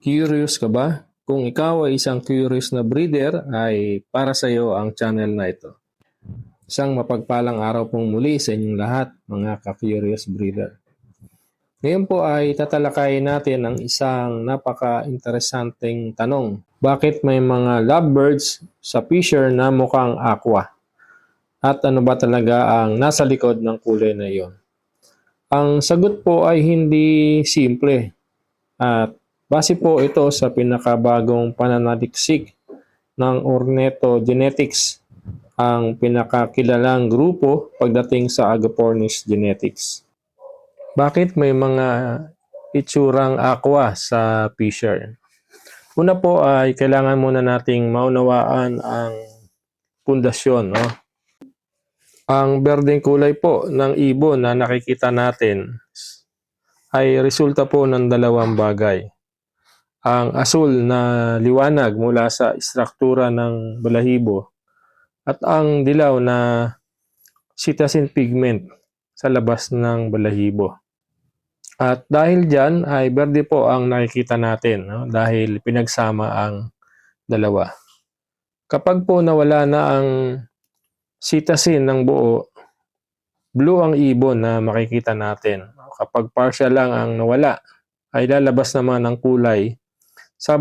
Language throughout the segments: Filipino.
Curious ka ba? Kung ikaw ay isang curious na breeder, ay para sa iyo ang channel na ito. Isang mapagpalang araw pong muli sa inyong lahat, mga ka-curious breeder. Ngayon po ay tatalakayin natin ang isang napaka-interesanting tanong. Bakit may mga lovebirds sa fisher na mukhang aqua? At ano ba talaga ang nasa likod ng kulay na iyon? Ang sagot po ay hindi simple. At base po ito sa pinakabagong pananaliksik ng Ornithogenetics, ang pinakakilalang grupo pagdating sa Agapornis genetics. Bakit may mga itsurang aqua sa fisher? Una po ay kailangan muna nating maunawaan ang pundasyon. Ang berdeng kulay po ng ibon na nakikita natin ay resulta po ng dalawang bagay. Ang asul na liwanag mula sa istruktura ng balahibo at ang dilaw na cetacean pigment sa labas ng balahibo. At dahil dyan ay berde po ang nakikita natin, dahil pinagsama ang dalawa. Kapag po nawala na ang cetacean ng buo, blue ang ibon na makikita natin. Kapag partial lang ang nawala, ay lalabas naman ang kulay sa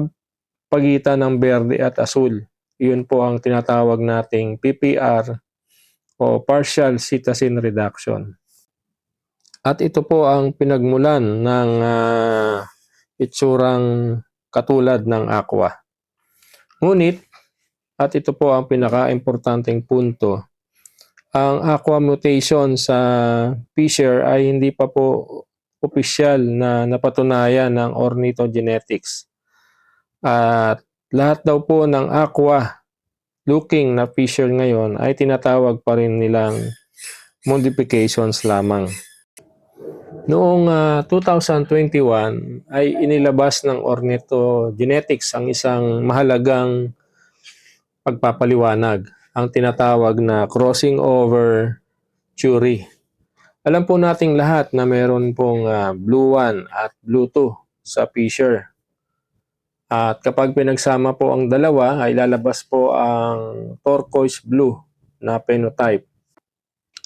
pagitan ng berde at asul. Iyon po ang tinatawag nating PPR o partial cetacean reduction. At ito po ang pinagmulan ng itsurang katulad ng aqua. Ngunit, at ito po ang pinaka-importanteng punto, ang aqua mutation sa fisher ay hindi pa po opisyal na napatunayan ng Ornithogenetics. At lahat daw po ng aqua looking na fisher ngayon ay tinatawag pa rin nilang modifications lamang. Noong 2021 ay inilabas ng Ornithogenetics ang isang mahalagang pagpapaliwanag, ang tinatawag na crossing over theory. Alam po nating lahat na meron pong blue 1 at blue 2 sa fisher. At kapag pinagsama po ang dalawa ay lalabas po ang turquoise blue na phenotype.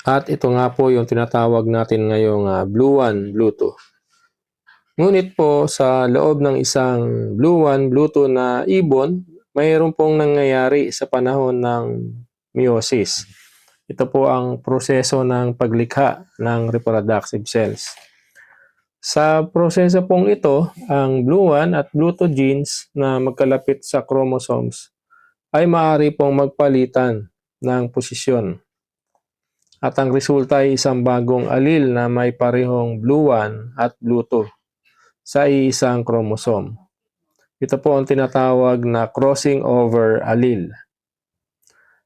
At ito nga po yung tinatawag natin ngayong blue 1, blue 2. Ngunit po sa loob ng isang blue 1, blue 2 na ibon, mayroon pong nangyayari sa panahon ng meiosis. Ito po ang proseso ng paglikha ng reproductive cells. Sa proseso pong ito, ang blue 1 at blue 2 genes na magkalapit sa chromosomes ay maaari pong magpalitan ng posisyon. At ang resulta ay isang bagong allele na may parehong blue 1 at blue 2 sa iisang chromosome. Ito po ang tinatawag na crossing over allele.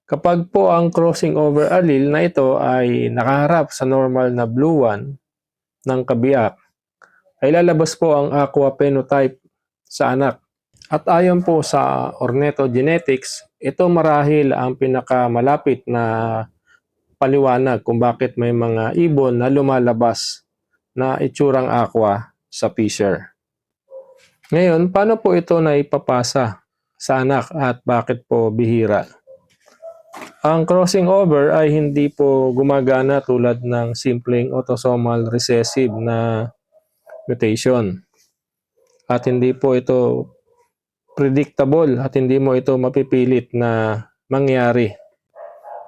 Kapag po ang crossing over allele na ito ay nakaharap sa normal na blue 1 ng kabiyak, ay lalabas po ang aqua phenotype sa anak. At ayon po sa Ornithogenetics, ito marahil ang pinakamalapit na paliwanag kung bakit may mga ibon na lumalabas na itsurang aqua sa fisher. Ngayon, paano po ito na ipapasa sa anak at bakit po bihira? Ang crossing over ay hindi po gumagana tulad ng simpleng autosomal recessive na mutation. At hindi po ito predictable at hindi mo ito mapipilit na mangyari.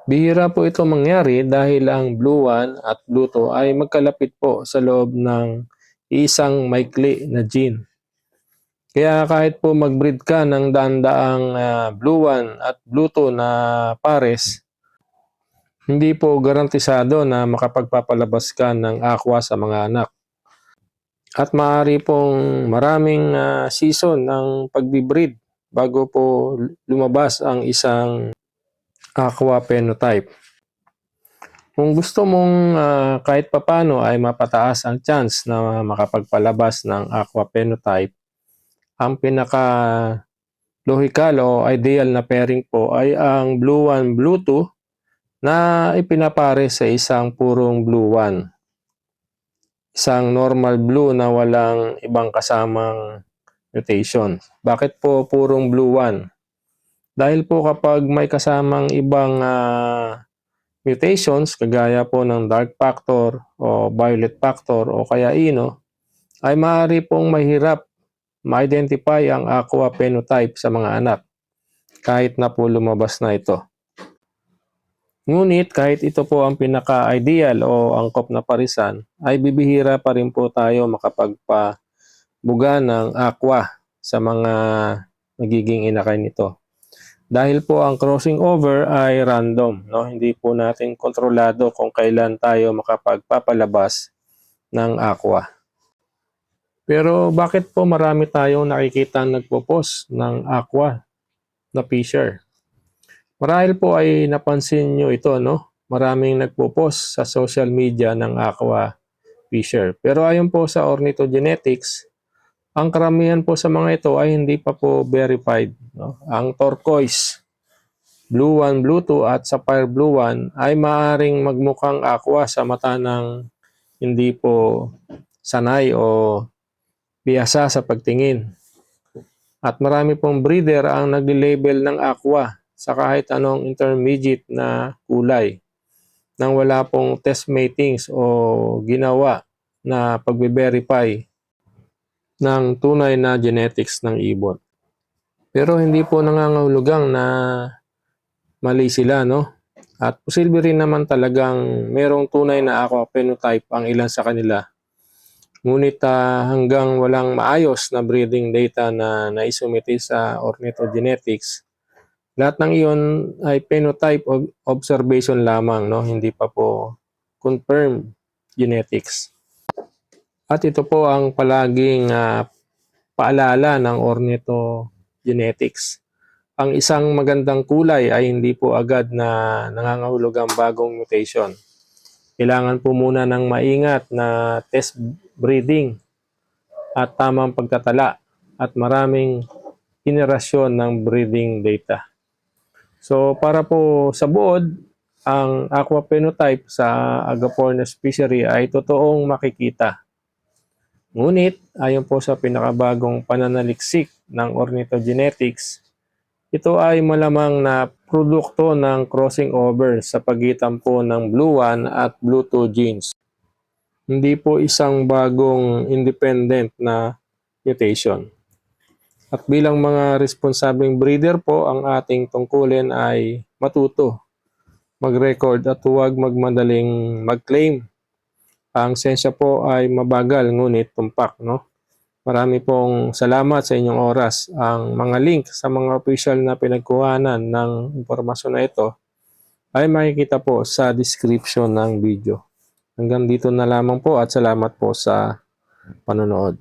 Bihira po ito mangyari dahil ang blue 1 at blue 2 ay magkalapit po sa loob ng isang maikli na gene. Kaya kahit po mag-breed ka ng daan-daang blue 1 at blue 2 na pares, hindi po garantisado na makapagpapalabas ka ng aqua sa mga anak. At maaari pong maraming season ng pagbibreed bago po lumabas ang isang aqua phenotype. Kung gusto mong kahit papano ay mapataas ang chance na makapagpalabas ng aqua phenotype, ang pinaka logical o ideal na pairing po ay ang blue 1, blue 2 na ipinapare sa isang purong blue 1. Isang normal blue na walang ibang kasamang mutation. Bakit po purong blue 1? Dahil po kapag may kasamang ibang mutations, kagaya po ng dark factor o violet factor o kaya ino, ay maaari pong mahirap ma-identify ang aqua phenotype sa mga anak kahit na po lumabas na ito. Ngunit kahit ito po ang pinaka-ideal o angkop na parisan, ay bibihira pa rin po tayo makapagpabuga ng aqua sa mga nagiging inakay nito. Dahil po ang crossing over ay random, no? Hindi po natin kontrolado kung kailan tayo makapagpapalabas ng aqua. Pero bakit po marami tayong nakikita nagpo-post ng aqua na fisher? Marahil po ay napansin nyo ito, no? Maraming nagpo-post sa social media ng aqua fisher. Pero ayon po sa Ornithogenetics, ang karamihan po sa mga ito ay hindi pa po verified, no? Ang turquoise, blue 1, blue 2 at sapphire blue 1 ay maaring magmukhang aqua sa mata ng hindi po sanay o bihasa sa pagtingin. At marami pong breeder ang nag-label ng aqua sa kahit anong intermediate na kulay nang wala pong test matings o ginawa na pagbe-verify ng tunay na genetics ng ibon. Pero hindi po nangangahulugang na mali sila, no? At posible rin naman talagang merong tunay na aqua phenotype ang ilan sa kanila. Ngunit hanggang walang maayos na breeding data na naisumite sa Ornithogenetics, lahat ng iyon ay phenotype observation lamang, no? Hindi pa po confirmed genetics. At ito po ang palaging paalala ng Ornithogenetics. Ang isang magandang kulay ay hindi po agad na nangangahulugang bagong mutation. Kailangan po muna ng maingat na test breeding at tamang pagtatala at maraming henerasyon ng breeding data. So para po sa buod, ang aqua phenotype sa Agapornis fishery ay totoong makikita. Ngunit ayon po sa pinakabagong pananaliksik ng Ornithogenetics, ito ay malamang na produkto ng crossing over sa pagitan po ng blue 1 at blue 2 genes. Hindi po isang bagong independent na mutation. At bilang mga responsabling breeder po, ang ating tungkulin ay matuto, mag-record at huwag magmadaling mag-claim. Ang sensya po ay mabagal ngunit tumpak, no? Marami pong salamat sa inyong oras. Ang mga link sa mga official na pinagkuhanan ng impormasyon na ito ay makikita po sa description ng video. Hanggang dito na lamang po at salamat po sa panonood.